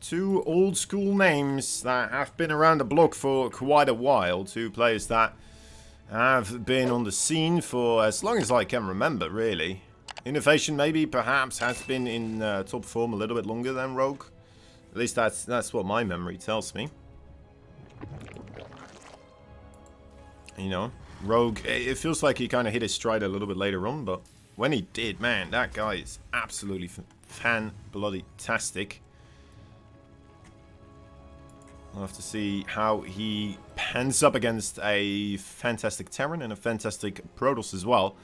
two old school names that have been around the block for quite a while. Two players that have been on the scene for as long as I can remember, really. Innovation maybe, perhaps, has been in top form a little bit longer than Rogue. At least that's what my memory tells me. You know, Rogue, it feels like he kind of hit his stride a little bit later on, but when he did, man, that guy is absolutely fan-bloody-tastic. We'll have to see how he pans up against a fantastic Terran and a fantastic Protoss as well.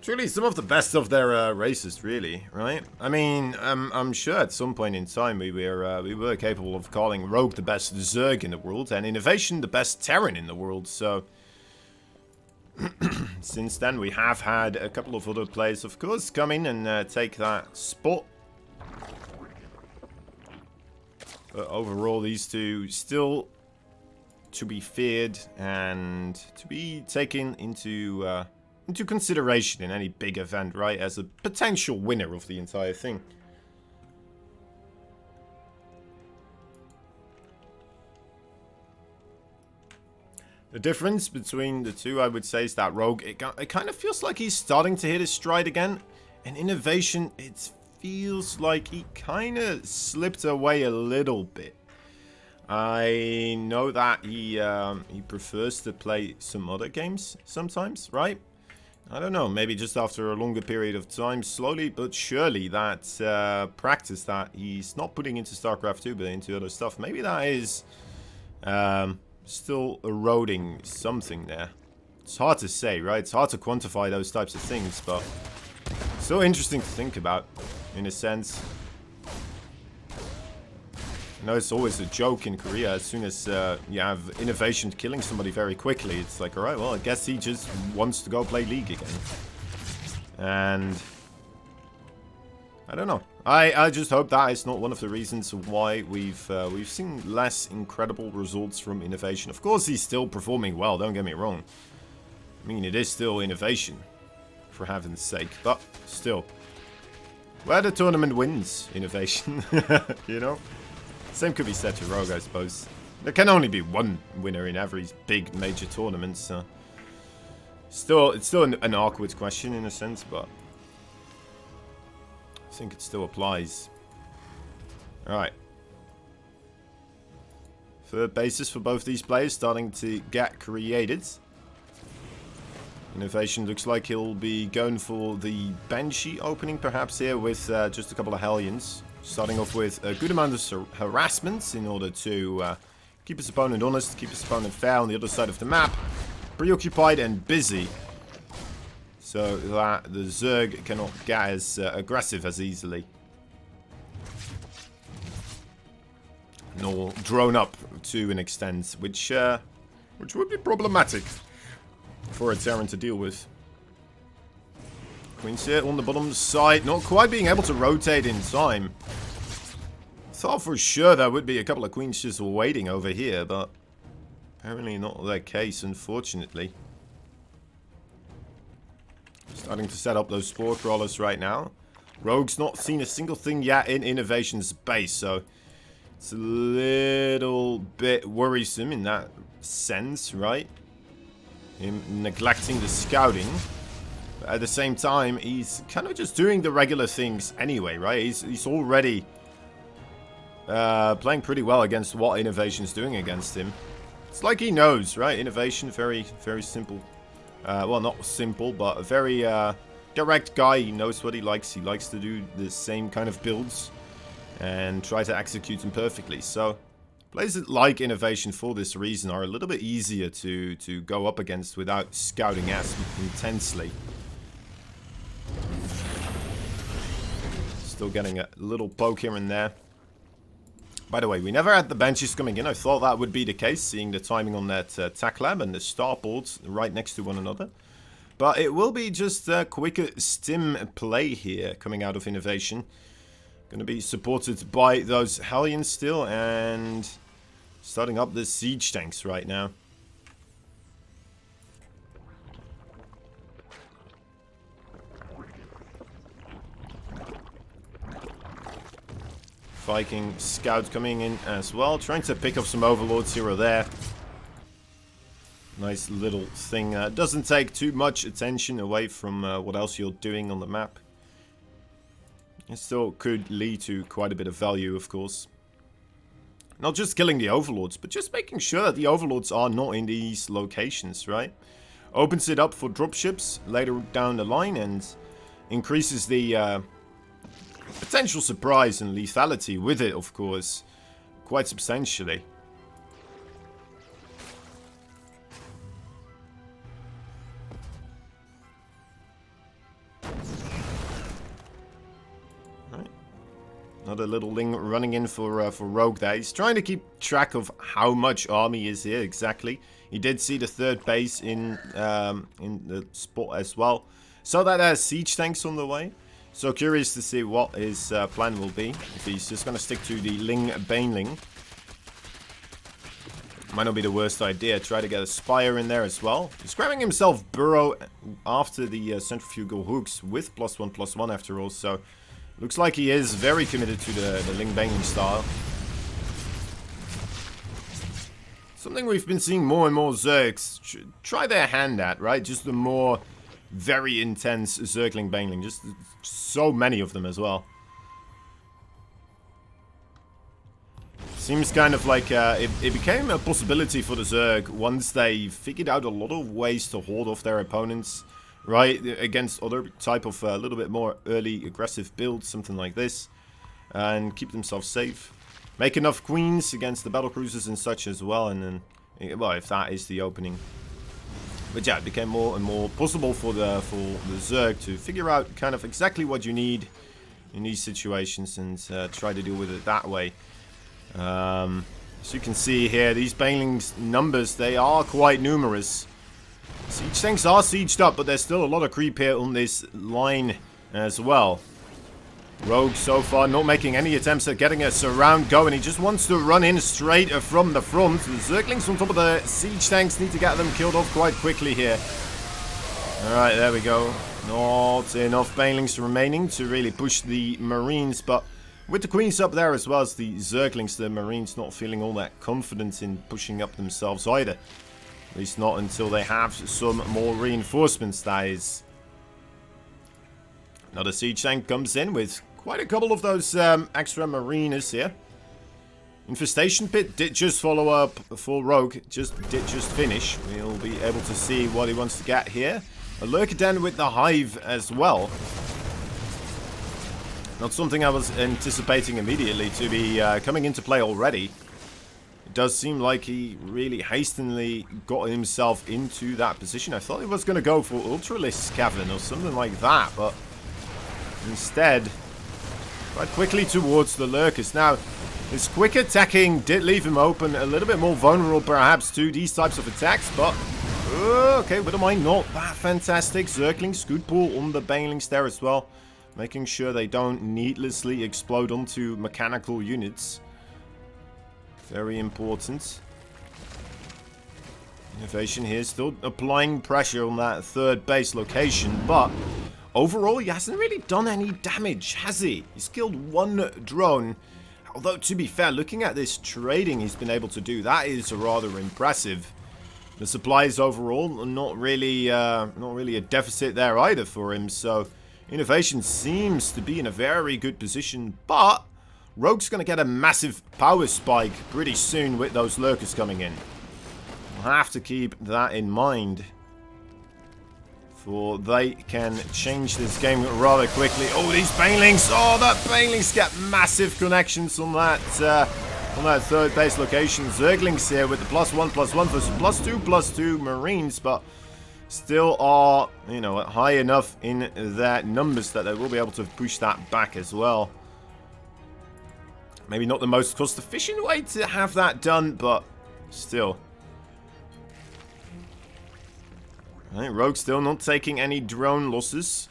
Truly some of the best of their races, really, right? I mean, I'm sure at some point in time we were capable of calling Rogue the best Zerg in the world and Innovation the best Terran in the world, so... Since then we have had a couple of other players, of course, come in and take that spot. But overall, these two still to be feared and to be taken into consideration in any big event, right? As a potential winner of the entire thing. The difference between the two, I would say, is that Rogue, it kind of feels like he's starting to hit his stride again. And Innovation, it feels like he kind of slipped away a little bit. I know that he prefers to play some other games sometimes, right? I don't know, maybe just after a longer period of time, slowly but surely, that practice that he's not putting into StarCraft 2 but into other stuff, maybe that is still eroding something there. It's hard to say, right? It's hard to quantify those types of things, but so interesting to think about, in a sense. I know it's always a joke in Korea. As soon as you have Innovation killing somebody very quickly, it's like, alright, well, I guess he just wants to go play League again. And I don't know. I just hope that is not one of the reasons why we've seen less incredible results from Innovation. Of course, he's still performing well, don't get me wrong. I mean, it is still Innovation, for heaven's sake. But still, where the tournament wins, Innovation, you know? Same could be said to Rogue, I suppose. There can only be one winner in every big major tournament, so... It's still an awkward question in a sense, but... I think it still applies. Alright. Third basis for both these players starting to get created. Innovation looks like he'll be going for the Banshee opening perhaps here with just a couple of Hellions. Starting off with a good amount of harassment in order to keep his opponent honest, keep his opponent fair on the other side of the map. Preoccupied and busy. So that the Zerg cannot get as aggressive as easily. Nor drone up to an extent, which would be problematic for a Terran to deal with. Queen's here on the bottom side, not quite being able to rotate in time. Thought for sure there would be a couple of Queens just waiting over here, but apparently not the case, unfortunately. Starting to set up those Spore Crawlers right now. Rogue's not seen a single thing yet in Innovation's base, so it's a little bit worrisome in that sense, right? Him neglecting the scouting. But at the same time, he's kind of just doing the regular things anyway, right? He's already playing pretty well against what Innovation's doing against him. It's like he knows, right? Innovation, very, very simple. Well, not simple, but a very direct guy. He knows what he likes. He likes to do the same kind of builds and try to execute them perfectly. So players that like Innovation for this reason are a little bit easier to go up against without scouting as intensely. Still getting a little poke here and there. By the way, we never had the benches coming in. I thought that would be the case, seeing the timing on that tac lab and the starports right next to one another. But it will be just a quicker stim play here coming out of Innovation. Going to be supported by those Hellions still and starting up the siege tanks right now. Viking scout coming in as well, trying to pick up some overlords here or there. Nice little thing. Doesn't take too much attention away from what else you're doing on the map. It still could lead to quite a bit of value, of course. Not just killing the overlords, but just making sure that the overlords are not in these locations, right? Opens it up for dropships later down the line and increases the potential surprise and lethality with it, of course, quite substantially. Right. Another little Ling running in for Rogue there. He's trying to keep track of how much army is here exactly. He did see the third base in the spot as well. So that there's siege tanks on the way. So curious to see what his plan will be. If he's just going to stick to the Ling Baneling. Might not be the worst idea. Try to get a Spire in there as well. He's grabbing himself Burrow after the centrifugal hooks with +1/+1 after all. So looks like he is very committed to the Ling Baneling style. Something we've been seeing more and more Zergs try their hand at, right? Just the more very intense Zergling Baneling. Just so many of them as well. Seems kind of like it became a possibility for the Zerg once they figured out a lot of ways to hold off their opponents, right? Against other type of a little bit more early aggressive builds, something like this. And keep themselves safe. Make enough queens against the battlecruisers and such as well, and then, well, if that is the opening. But yeah, it became more and more possible for the Zerg to figure out kind of exactly what you need in these situations and try to deal with it that way. As you can see here, these Baneling's numbers, they are quite numerous. Siege tanks are sieged up, but there's still a lot of creep here on this line as well. Rogue so far not making any attempts at getting a surround going. He just wants to run in straight from the front. The Zerglings on top of the siege tanks need to get them killed off quite quickly here. Alright, there we go. Not enough Banelings remaining to really push the Marines, but with the Queens up there as well as the Zerglings, the Marines not feeling all that confident in pushing up themselves either. At least not until they have some more reinforcements, that is. Another siege tank comes in with quite a couple of those extra mariners here. Infestation pit did just follow up for Rogue. Did just finish. We'll be able to see what he wants to get here. A lurker den with the hive as well. Not something I was anticipating immediately to be coming into play already. It does seem like he really hastily got himself into that position. I thought he was going to go for Ultralisk Cavern or something like that, but instead, quite quickly towards the lurkers. Now, his quick attacking did leave him open, a little bit more vulnerable perhaps to these types of attacks, but okay, but am I not that fantastic? Zergling Scoot Pool on the Banelings there as well, making sure they don't needlessly explode onto mechanical units. Very important. Innovation here, still applying pressure on that third base location, but overall, he hasn't really done any damage, has he? He's killed one drone. Although, to be fair, looking at this trading he's been able to do, that is rather impressive. The supplies overall, not really a deficit there either for him. So, Innovation seems to be in a very good position. But, Rogue's going to get a massive power spike pretty soon with those lurkers coming in. We'll have to keep that in mind. For they can change this game rather quickly. Oh, these Banelings! Oh, that Banelings get massive connections on that third base location. Zerglings here with the +1/+1 versus +2/+2 Marines, but still are, you know, high enough in their numbers that they will be able to push that back as well. Maybe not the most cost-efficient way to have that done, but still. Right, Rogue still not taking any drone losses.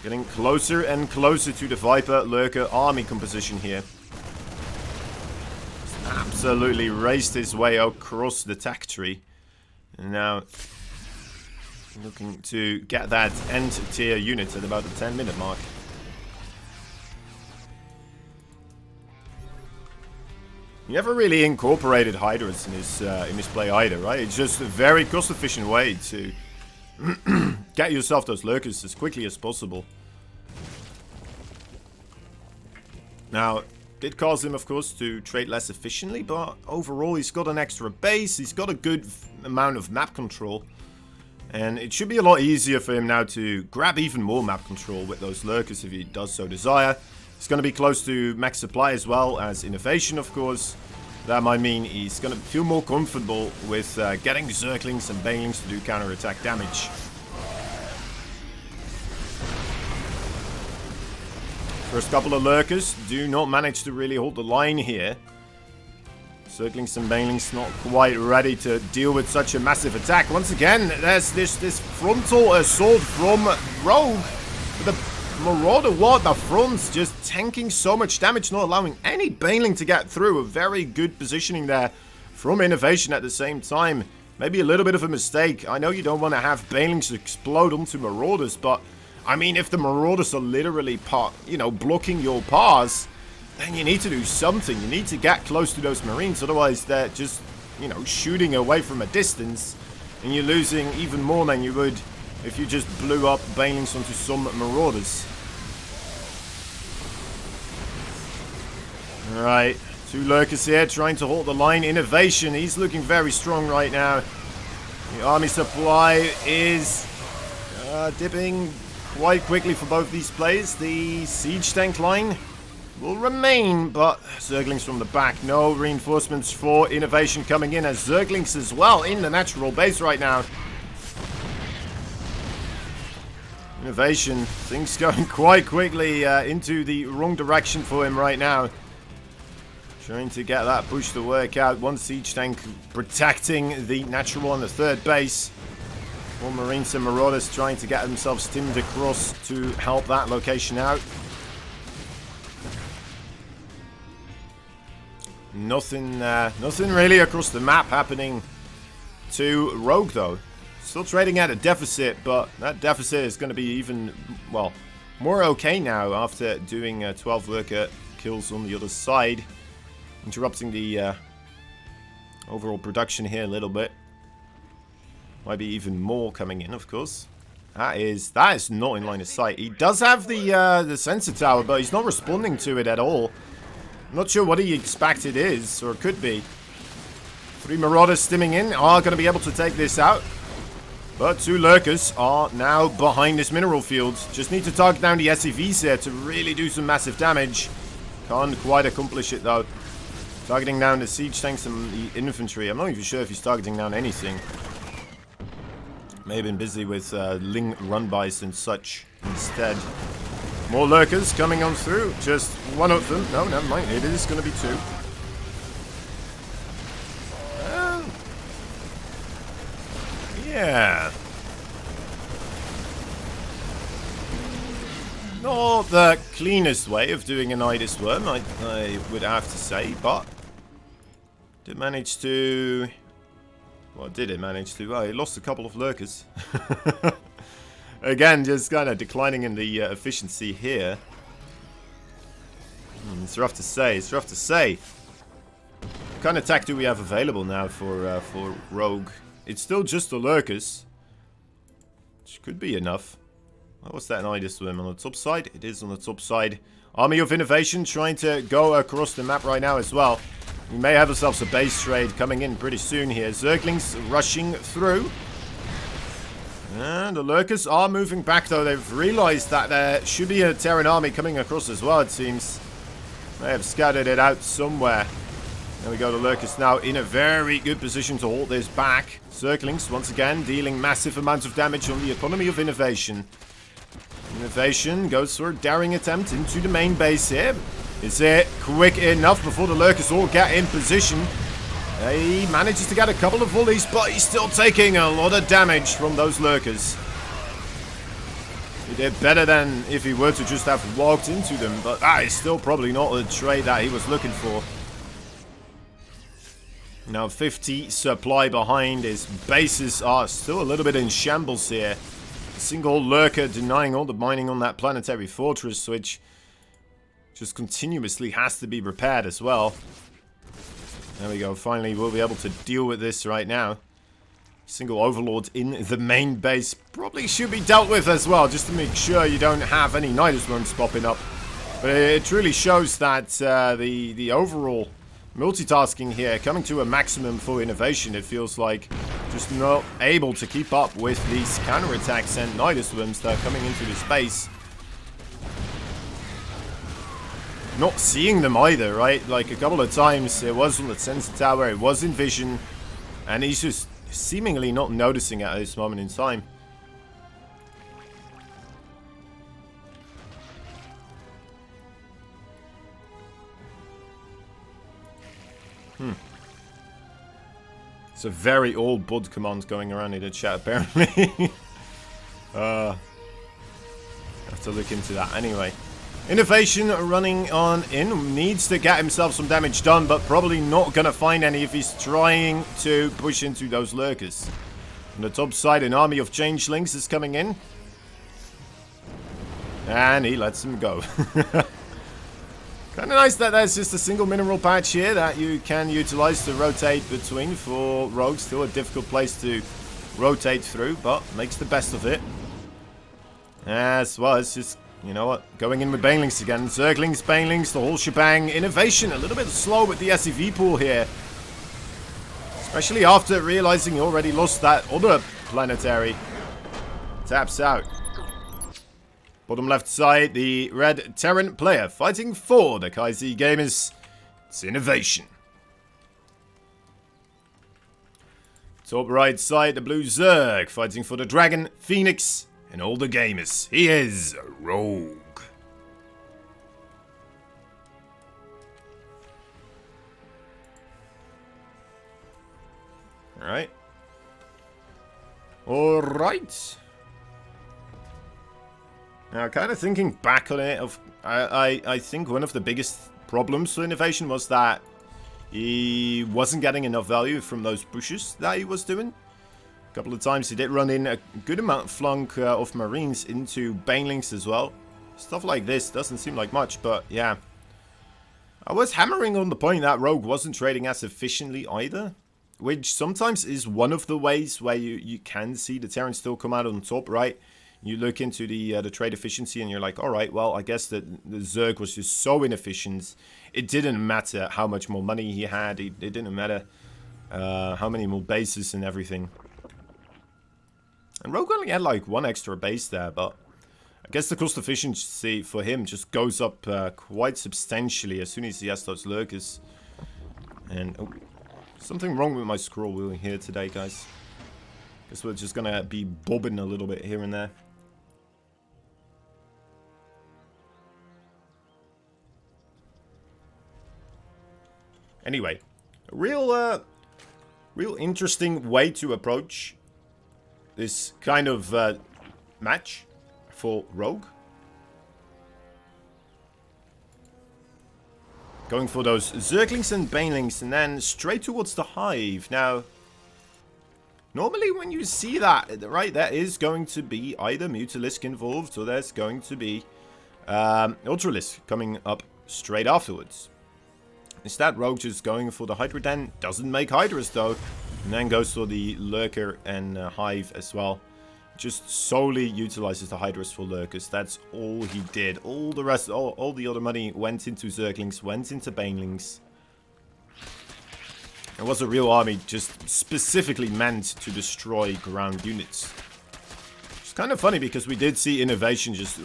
Getting closer and closer to the Viper Lurker army composition here. Just absolutely raced his way across the tech tree. And now looking to get that end tier unit at about the 10-minute mark. He never really incorporated Hydras in his play either, right? It's just a very cost-efficient way to get yourself those lurkers as quickly as possible. Now, did cause him, of course, to trade less efficiently, but overall he's got an extra base, he's got a good amount of map control, and it should be a lot easier for him now to grab even more map control with those lurkers if he does so desire. He's going to be close to max supply as well as innovation, of course. That might mean he's going to feel more comfortable with getting Zerglings and Banelings to do counter-attack damage. First couple of lurkers do not manage to really hold the line here. Zerglings and Banelings not quite ready to deal with such a massive attack. Once again, there's this frontal assault from Rogue. With the Marauder War at the front, just tanking so much damage, not allowing any Baneling to get through. A very good positioning there from Innovation at the same time. Maybe a little bit of a mistake. I know you don't want to have Banelings explode onto Marauders, but I mean, if the Marauders are literally, blocking your paths, then you need to do something. You need to get close to those Marines, otherwise they're just, shooting away from a distance, and you're losing even more than you would if you just blew up Banelings onto some Marauders. Alright, 2 lurkers here trying to hold the line. Innovation, he's looking very strong right now. The army supply is dipping quite quickly for both these players. The siege tank line will remain, but Zerglings from the back. No reinforcements for Innovation coming in, as Zerglings as well in the natural base right now. Innovation, things going quite quickly into the wrong direction for him right now. Trying to get that push to work out. One siege tank protecting the natural on the third base. More Marines and Marauders trying to get themselves stimmed across to help that location out. Nothing really across the map happening to Rogue though. Still trading at a deficit, but that deficit is going to be even, well, more okay now after doing 12 lurker kills on the other side. Interrupting the overall production here a little bit. Might be even more coming in, of course. That is not in line of sight. He does have the sensor tower, but he's not responding to it at all. I'm not sure what he expected is, or could be. 3 Marauders stimming in are going to be able to take this out. But 2 lurkers are now behind this mineral field. Just need to target down the SCVs here to really do some massive damage. Can't quite accomplish it though. Targeting down the siege tanks and the infantry. I'm not even sure if he's targeting down anything. May have been busy with Ling run-bys and such instead. More lurkers coming on through. Just one of them. No, never mind. It is going to be 2. Yeah. Not the cleanest way of doing an Nidus Worm, I would have to say, but did manage to... Well, did it manage to? Well, it lost a couple of lurkers. Again, just kind of declining in the efficiency here. It's rough to say. It's rough to say. What kind of tech do we have available now for Rogue? It's still just the lurkers, which could be enough. What's that Nidus Worm on the top side? It is on the top side. Army of Innovation trying to go across the map right now as well. We may have ourselves a base trade coming in pretty soon here. Zerglings rushing through. And the lurkers are moving back though. They've realized that there should be a Terran army coming across as well, it seems. They have scattered it out somewhere. There we go, the lurkers now in a very good position to hold this back. Zerglings once again dealing massive amounts of damage on the economy of Innovation. Innovation goes for a daring attempt into the main base here. Is it quick enough before the lurkers all get in position? He manages to get a couple of volleys, but he's still taking a lot of damage from those lurkers. He did better than if he were to just have walked into them, but that is still probably not the trade that he was looking for. Now 50 supply behind. His bases are still a little bit in shambles here. A single lurker denying all the mining on that planetary fortress, which just continuously has to be repaired as well. There we go. Finally, we'll be able to deal with this right now. Single Overlord in the main base probably should be dealt with as well, just to make sure you don't have any Nidus Worms popping up. But it truly shows that the overall multitasking here coming to a maximum for innovation. It feels like just not able to keep up with these counterattacks and Nidus Worms that are coming into this base. Not seeing them either, right? Like a couple of times it was on the sensor tower, it was in vision, and he's just seemingly not noticing it at this moment in time. It's a very old bud command going around in the chat, apparently. Have to look into that anyway. Innovation running on in, needs to get himself some damage done, but probably not gonna find any if he's trying to push into those lurkers. On the top side, an army of changelings is coming in. And he lets him go. Kind of nice that there's just a single mineral patch here that you can utilize to rotate between for rogues. Still a difficult place to rotate through, but makes the best of it. As well, it's just, you know what, going in with Banelings again. Zerglings, Banelings, the whole shebang. Innovation, a little bit slow with the SCV pool here. Especially after realizing he already lost that other planetary. Taps out. Bottom left side, the red Terran player fighting for the Kaizi Gamers. It's Innovation. Top right side, the blue Zerg fighting for the Dragon, Phoenix, and all the gamers. He is a rogue. Alright. Alright. Now, kind of thinking back on it, I think one of the biggest problems for Innovation was that he wasn't getting enough value from those pushes that he was doing. A couple of times he did run in a good amount of flunk of Marines into Banelings as well. Stuff like this doesn't seem like much, but yeah. I was hammering on the point that Rogue wasn't trading as efficiently either, which sometimes is one of the ways where you can see the Terran still come out on top, right? You look into the trade efficiency and you're like, alright, well, I guess that the Zerg was just so inefficient. It didn't matter how much more money he had. It didn't matter how many more bases and everything. And Rogue only had like one extra base there, but I guess the cost efficiency for him just goes up quite substantially as soon as he has those lurkers. And oh, something wrong with my scroll wheel here today, guys. Guess we're just gonna be bobbing a little bit here and there. Anyway, a real interesting way to approach this kind of match for Rogue. Going for those Zerglings and Banelings and then straight towards the Hive. Now, normally when you see that, right, there is going to be either Mutalisk involved or there's going to be Ultralisk coming up straight afterwards. Instead, Rogue just going for the Hydra Den. Doesn't make Hydras though. And then goes for the Lurker and Hive as well. Just solely utilizes the Hydras for Lurkers. That's all he did. All the rest, all the other money went into Zerglings, went into Banelings. It was a real army just specifically meant to destroy ground units. It's kind of funny because we did see Innovation just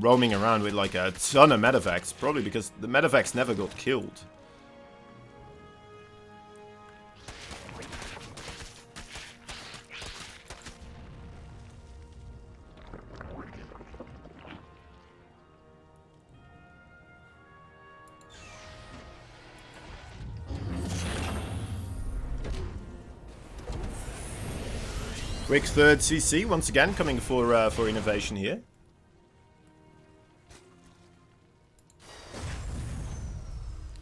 roaming around with like a ton of medevacs. Probably because the medevacs never got killed. Quick third CC once again coming for Innovation here.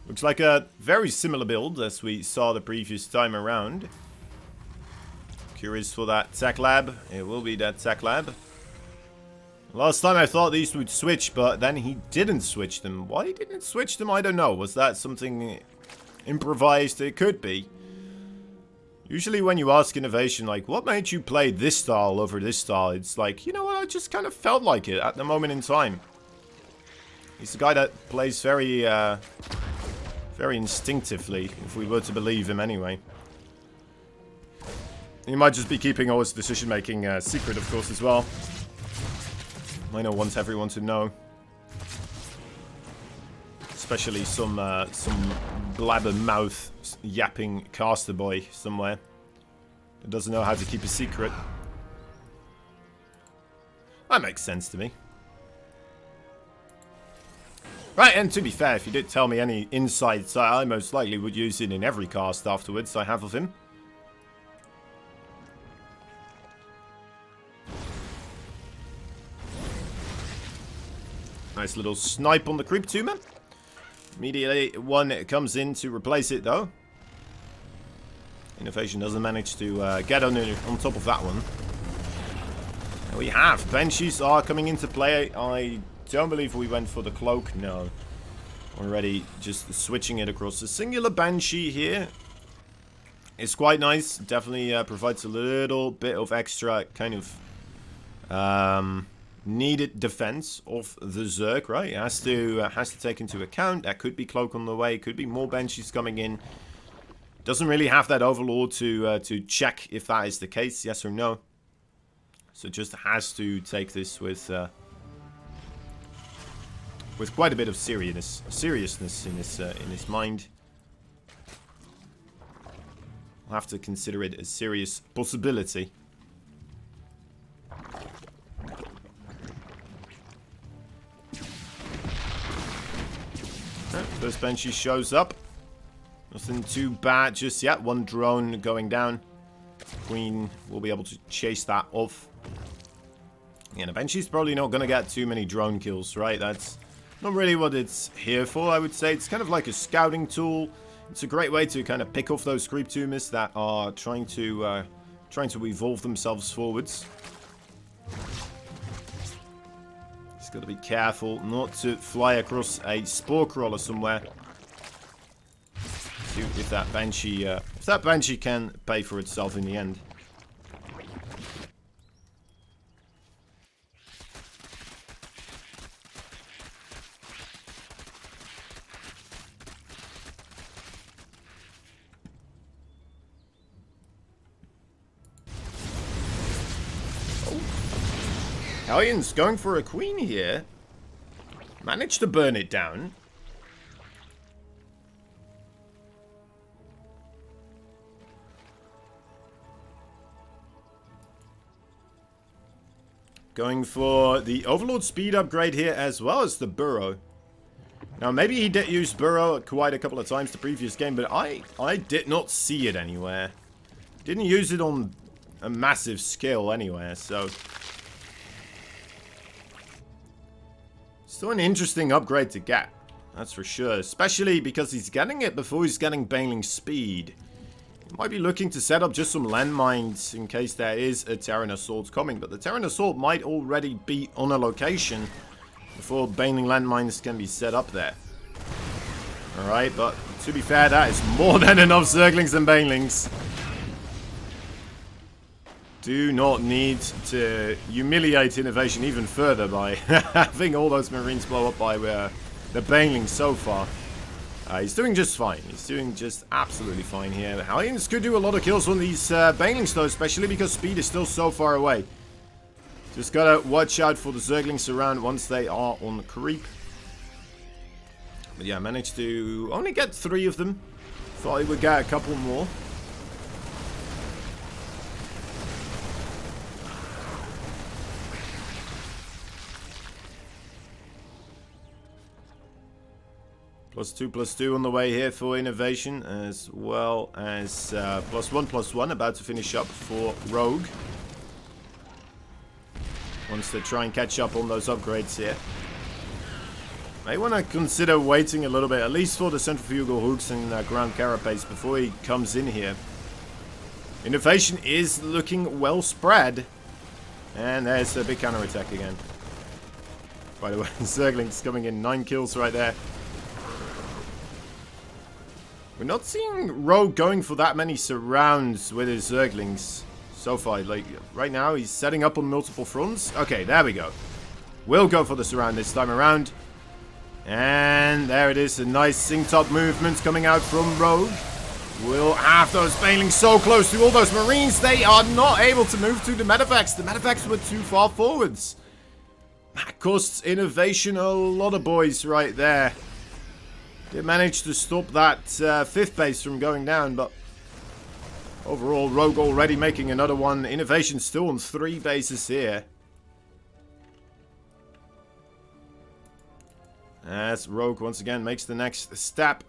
Looks like a very similar build as we saw the previous time around. Curious for that Tech Lab. It will be that Tech Lab. Last time I thought these would switch, but then he didn't switch them. Why he didn't switch them, I don't know. Was that something improvised. It could be. Usually when you ask innovation, like, what made you play this style over this style? It's like, you know what, I just kind of felt like it at the moment in time. He's the guy that plays very instinctively, if we were to believe him anyway. He might just be keeping all his decision-making secret, of course, as well. Might not want everyone to know. Especially some blabbermouth yapping caster boy somewhere that doesn't know how to keep a secret. That makes sense to me. Right, and to be fair, if you did tell me any insights, I most likely would use it in every cast afterwards I have of him. Nice little snipe on the creep tumor. Immediately, one comes in to replace it, though. Innovation doesn't manage to get on top of that one. And we have. Banshees are coming into play. I don't believe we went for the cloak. No. Already just switching it across. A singular Banshee here is quite nice. Definitely provides a little bit of extra kind of needed defense of the Zerg, right? It has to take into account that could be cloak on the way, could be more Banshees coming in. Doesn't really have that Overlord to check if that is the case, yes or no. So just has to take this with quite a bit of seriousness in his mind. We'll have to consider it a serious possibility. First Banshee shows up. Nothing too bad just yet. One drone going down. Queen will be able to chase that off. Yeah, the Banshee's probably not going to get too many drone kills, right? That's not really what it's here for, I would say. It's kind of like a scouting tool. It's a great way to kind of pick off those creep tumors that are trying to evolve themselves forwards. Just got to be careful not to fly across a spore crawler somewhere. See if that Banshee can pay for itself in the end. Hellions going for a queen here. Managed to burn it down. Going for the Overlord speed upgrade here as well as the burrow. Now maybe he did use burrow quite a couple of times the previous game, but I did not see it anywhere. Didn't use it on a massive scale anywhere, so... Still an interesting upgrade to get, that's for sure. Especially because he's getting it before he's getting Baneling speed. He might be looking to set up just some landmines in case there is a Terran Assault coming. But the Terran Assault might already be on a location before Baneling landmines can be set up there. Alright, but to be fair, that is more than enough Zerglings and Banelings. Do not need to humiliate innovation even further by having all those Marines blow up by the Banelings so far. He's doing just fine. He's doing just absolutely fine here. The Hellions could do a lot of kills on these Banelings though, especially because speed is still so far away. Just gotta watch out for the Zerglings around once they are on the creep. But yeah, managed to only get 3 of them. Thought he would get a couple more. +2/+2 on the way here for innovation, as well as +1/+1 about to finish up for Rogue. Wants to try and catch up on those upgrades here. May want to consider waiting a little bit, at least for the centrifugal hooks and ground carapace before he comes in here. Innovation is looking well spread. And there's a big counterattack again. By the way, Zerglings coming in, 9 kills right there. We're not seeing Rogue going for that many surrounds with his Zerglings so far. Like, right now, he's setting up on multiple fronts. Okay, there we go. We'll go for the surround this time around. And there it is. A nice sync-up movement coming out from Rogue. We'll have those Banelings so close to all those Marines. They are not able to move to the Medivacs. The Medivacs were too far forwards. That costs Innovation a lot of boys right there. They managed to stop that 5th base from going down, but overall, Rogue already making another one. Innovation still on 3 bases here. As Rogue once again makes the next step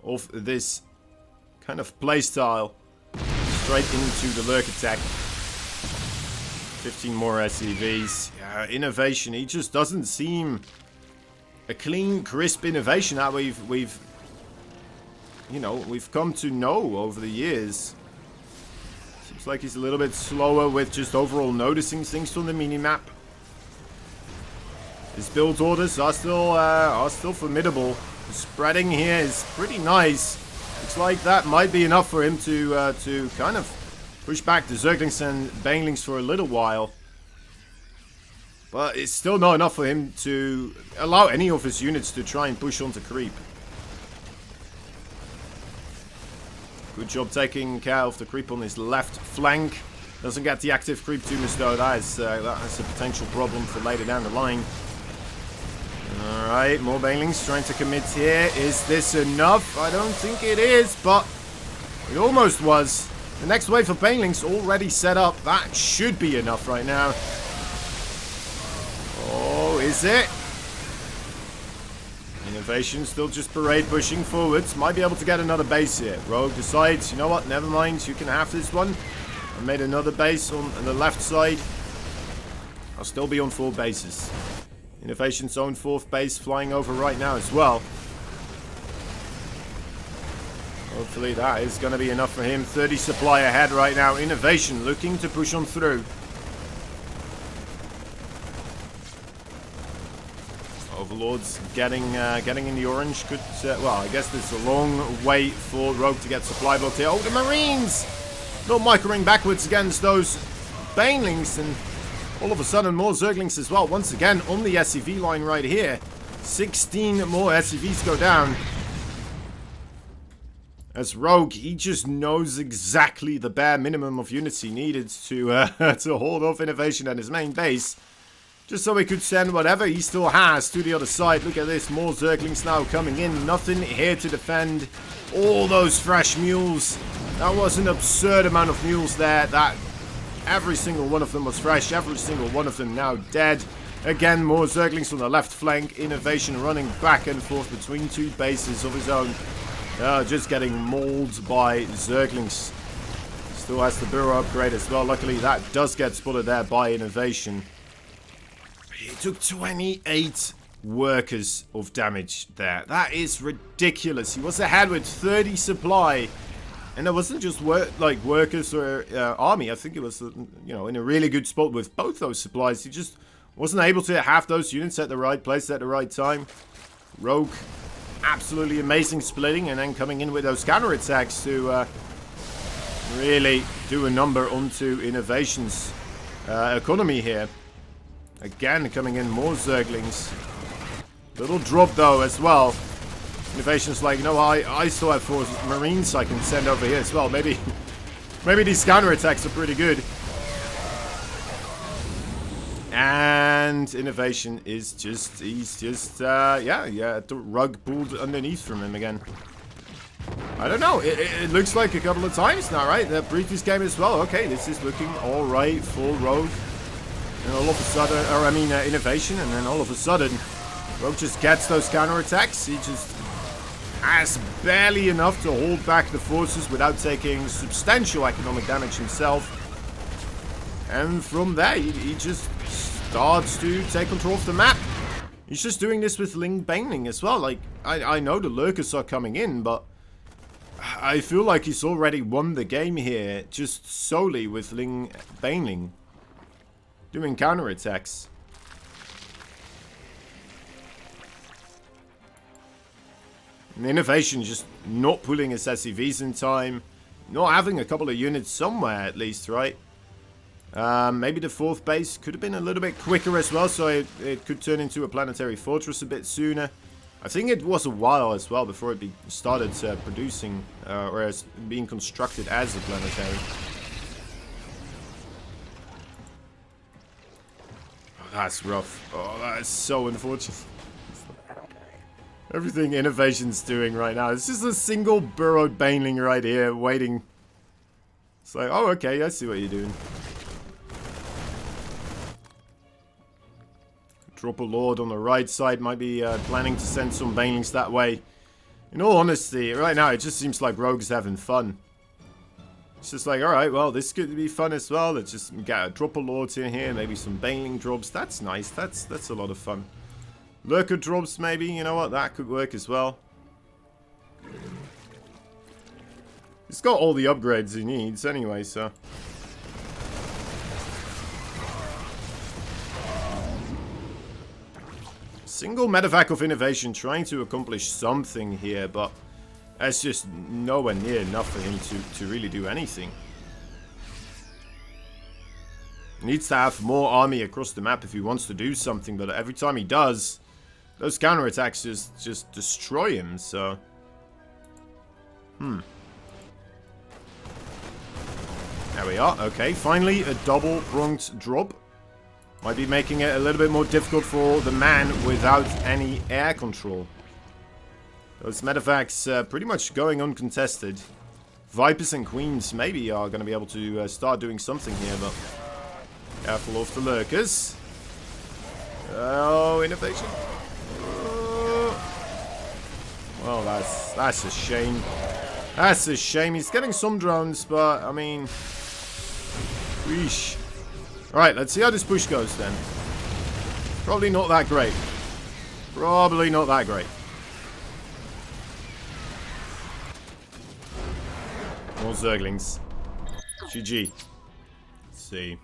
of this kind of playstyle. Straight into the lurk attack. 15 more SCVs. Yeah, Innovation, he just doesn't seem a clean, crisp Innovation that we've come to know over the years. Seems like he's a little bit slower with just overall noticing things on the minimap. His build orders are still formidable. The spreading here is pretty nice. Looks like that might be enough for him to kind of push back the Zerglings and Banelings for a little while. But it's still not enough for him to allow any of his units to try and push onto creep. Good job taking care of the creep on his left flank. Doesn't get the active creep too much though. That is a potential problem for later down the line. Alright, more Banelings trying to commit here. Is this enough? I don't think it is, but it almost was. The next wave of Banelings already set up. That should be enough right now. Oh, is it? Innovation still just parade pushing forwards. Might be able to get another base here. Rogue decides, you know what, never mind. You can have this one. I made another base on the left side. I'll still be on 4 bases. Innovation's own 4th base flying over right now as well. Hopefully that is going to be enough for him. 30 supply ahead right now. Innovation looking to push on through. Overlords getting in the orange. Could well, I guess there's a long way for Rogue to get supply blocked here. Oh, the Marines! Not microing backwards against those Banelings, and all of a sudden more Zerglings as well. Once again on the SCV line right here. 16 more SCVs go down. As Rogue, he just knows exactly the bare minimum of units he needed to hold off Innovation at his main base. Just so he could send whatever he still has to the other side. Look at this, more Zerglings now coming in. Nothing here to defend. All those fresh mules. That was an absurd amount of mules there. That every single one of them was fresh. Every single one of them now dead. Again, more Zerglings on the left flank. Innovation running back and forth between 2 bases of his own. Just getting mauled by Zerglings. Still has the burrow upgrade as well. Luckily, that does get spotted there by Innovation. He took 28 workers of damage there. That is ridiculous. He was ahead with 30 supply. And it wasn't just workers or army. I think it was, in a really good spot with both those supplies. He just wasn't able to have those units at the right place at the right time. Rogue, absolutely amazing splitting, and then coming in with those counterattacks to really do a number onto Innovation's economy here. Again, coming in more Zerglings. Little drop though as well. Innovation's like, I still have 4 Marines I can send over here as well. Maybe these counterattacks are pretty good. And Innovation is just, the rug pulled underneath from him again. I don't know, it looks like a couple of times now, right? The previous game as well. Okay, this is looking alright for Rogue. And all of a sudden, Innovation, and then all of a sudden, Rogue just gets those counterattacks. He just has barely enough to hold back the forces without taking substantial economic damage himself. And from there, he just starts to take control of the map. He's just doing this with Ling Baneling as well. Like, I know the lurkers are coming in, but I feel like he's already won the game here just solely with Ling Baneling doing counterattacks. And the innovation just not pulling his SCVs in time. Not having a couple of units somewhere at least, right? Maybe the 4th base could have been a little bit quicker as well, so it could turn into a planetary fortress a bit sooner. I think it was a while as well before it started producing, or as being constructed as a planetary. Oh, that's rough. Oh, that is so unfortunate. Everything Innovation's doing right now, it's just a single burrowed baneling right here, waiting. It's like, oh, okay, I see what you're doing. Drop a Lord on the right side, might be planning to send some banelings that way. In all honesty, right now it just seems like Rogue's having fun. It's just like, alright, well, this could be fun as well. Let's just get a drop a Lords in here, maybe some baneling drops. That's nice, that's a lot of fun. Lurker drops maybe, you know what, that could work as well. He's got all the upgrades he needs anyway, so... Single medevac of innovation trying to accomplish something here, but that's just nowhere near enough for him to really do anything. Needs to have more army across the map if he wants to do something, but every time he does, those counterattacks just destroy him, so... There we are, okay, finally a double-pronged drop. Might be making it a little bit more difficult for the man without any air control. Those medevacs pretty much going uncontested. Vipers and Queens maybe are going to be able to start doing something here, but careful of the lurkers. Oh, innovation. Well, that's a shame. That's a shame. He's getting some drones, but I mean, weesh. Alright, let's see how this push goes then. Probably not that great. Probably not that great. More Zerglings. GG. Let's see.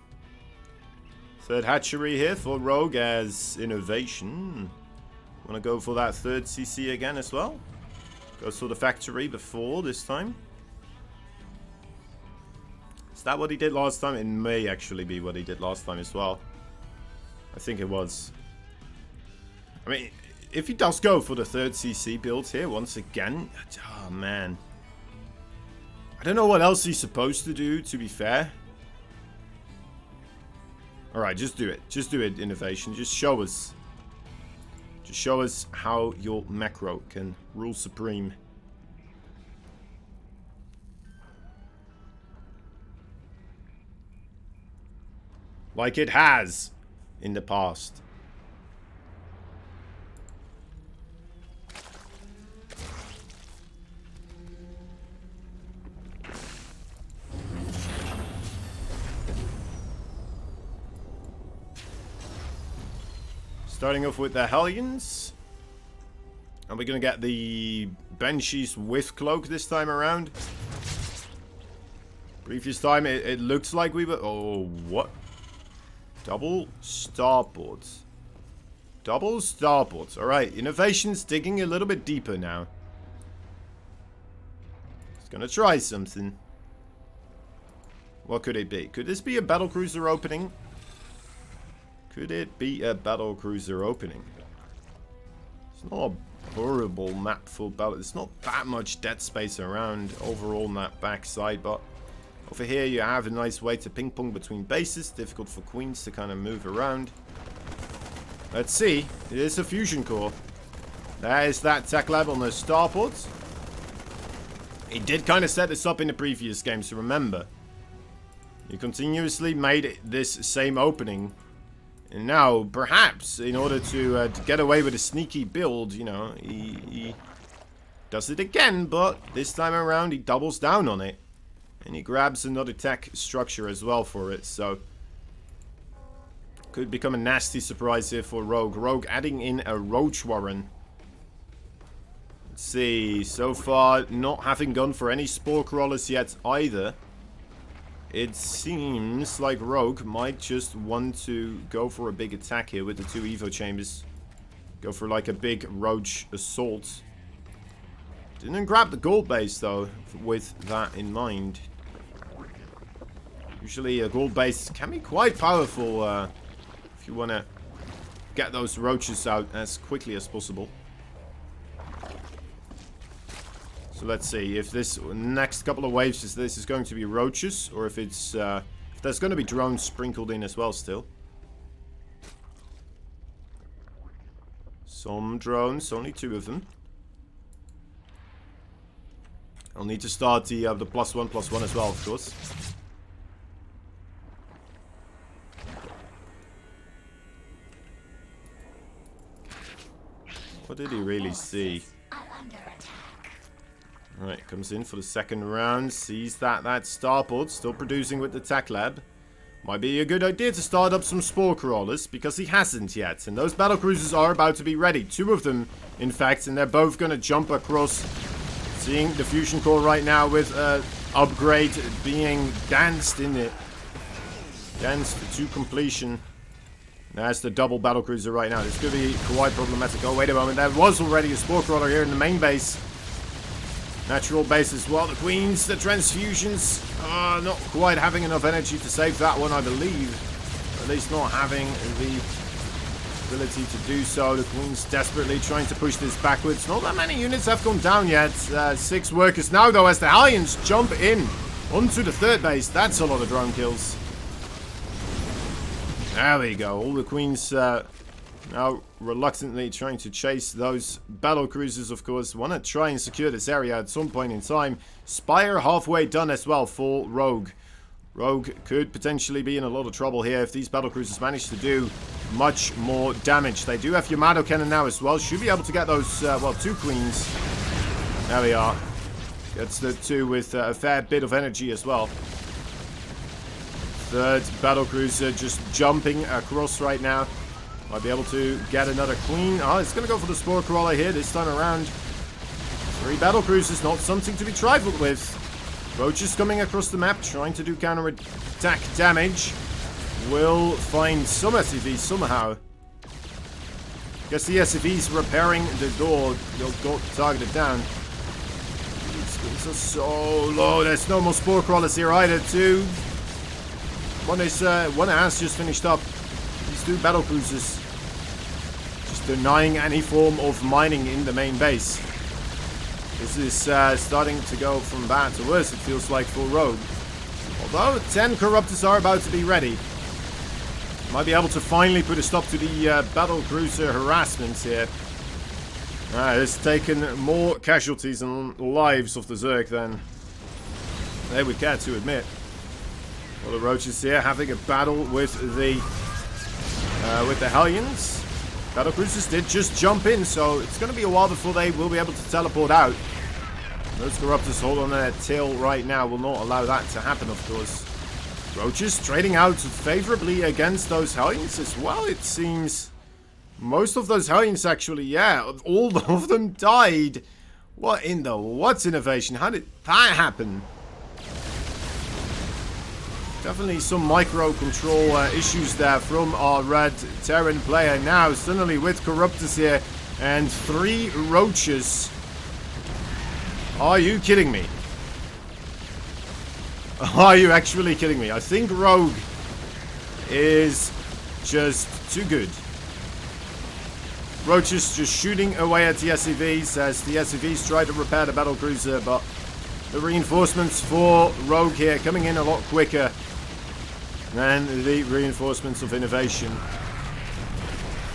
3rd hatchery here for Rogue as innovation. Wanna go for that 3rd CC again as well? Goes for the factory before this time. Is that what he did last time? It may actually be what he did last time as well. I think it was. I mean, if he does go for the 3rd CC build here once again, oh man. I don't know what else he's supposed to do, to be fair. Alright, just do it. Just do it, innovation. Just show us. Just show us how your macro can rule supreme. Like it has in the past. Starting off with the Hellions. And we're going to get the Banshees with Cloak this time around. Previous time it looks like we were... Oh, what? Double starboards. Double starboards. Alright, innovation's digging a little bit deeper now. It's gonna try something. What could it be? Could this be a battlecruiser opening? Could it be a battlecruiser opening? It's not a horrible map for battle. There's not that much dead space around overall on that backside, but over here you have a nice way to ping pong between bases. Difficult for Queens to kind of move around. Let's see. It is a fusion core. There is that tech lab on the starports. He did kind of set this up in the previous game, so remember. You continuously made this same opening. And now, perhaps, in order to get away with a sneaky build, you know, he does it again, but this time around he doubles down on it. And he grabs another tech structure as well for it, so... Could become a nasty surprise here for Rogue. Rogue adding in a Roach Warren. Let's see, so far not having gone for any Spore Crawlers yet either. It seems like Rogue might just want to go for a big attack here with the 2 Evo Chambers. Go for like a big Roach Assault. Didn't grab the gold base, though, with that in mind. Usually a gold base can be quite powerful if you want to get those roaches out as quickly as possible. So let's see if this next couple of waves is going to be roaches, or if it's if there's going to be drones sprinkled in as well still. Some drones, only 2 of them. I'll need to start the +1/+1 as well, of course. What did he really see? Right, comes in for the second round. Sees that starport still producing with the tech lab. Might be a good idea to start up some spore crawlers, because he hasn't yet. And those battlecruisers are about to be ready. 2 of them, in fact, and they're both going to jump across. Seeing the fusion core right now with upgrade being danced in it. Danced to completion. That's the double battlecruiser right now. This could be quite problematic. Oh, wait a moment. There was already a spore crawler here in the main base. Natural base as well. The queens, the transfusions. Not quite having enough energy to save that one, I believe. At least not having the ability to do so. The queens desperately trying to push this backwards. Not that many units have gone down yet. 6 workers now, though, as the Hellions jump in onto the third base. That's a lot of drone kills. There we go. All the queens now reluctantly trying to chase those battle cruisers, of course. Want to try and secure this area at some point in time. Spire halfway done as well for Rogue. Rogue could potentially be in a lot of trouble here if these battle cruisers manage to do much more damage. They do have Yamato cannon now as well. Should be able to get those, well, 2 queens. There we are. Gets the 2 with a fair bit of energy as well. Third battle cruiser just jumping across right now. Might be able to get another queen. Oh, it's going to go for the spore crawler here this time around. 3 battle cruisers, not something to be trifled with. Roaches coming across the map, trying to do counter-attack damage. Will find some SCVs somehow. Guess the SCVs repairing the door. They'll got targeted down. These are so low. There's no more spore crawlers here either, too. One has just finished up. These 2 battle cruisers just denying any form of mining in the main base. This is starting to go from bad to worse, it feels like, for Rogue. Although 10 Corruptors are about to be ready. Might be able to finally put a stop to the battle cruiser harassment here. It's taken more casualties and lives of the Zerg than they would care to admit. Well, the Roaches here having a battle with the Hellions. Battle cruisers did just jump in, so it's going to be a while before they will be able to teleport out. Those Corruptors hold on their tail right now will not allow that to happen, of course. Roaches trading out favorably against those Hellions as well, it seems. Most of those Hellions actually, yeah, all of them died. What's innovation? How did that happen? Definitely some micro control issues there from our red Terran player. Now suddenly with Corruptors here and 3 Roaches. Are you kidding me? Are you actually kidding me? I think Rogue is just too good. Roaches just shooting away at the SCVs as the SCVs try to repair the battlecruiser, but the reinforcements for Rogue here coming in a lot quicker than the reinforcements of innovation.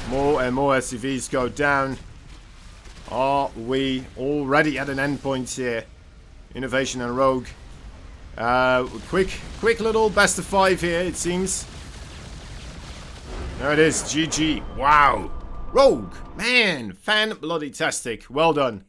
More and more SCVs go down. Are we already at an endpoint here? Innovation and Rogue. Quick little best of 5 here, it seems. There it is, GG. Wow. Rogue, man, fan-bloody-tastic. Well done.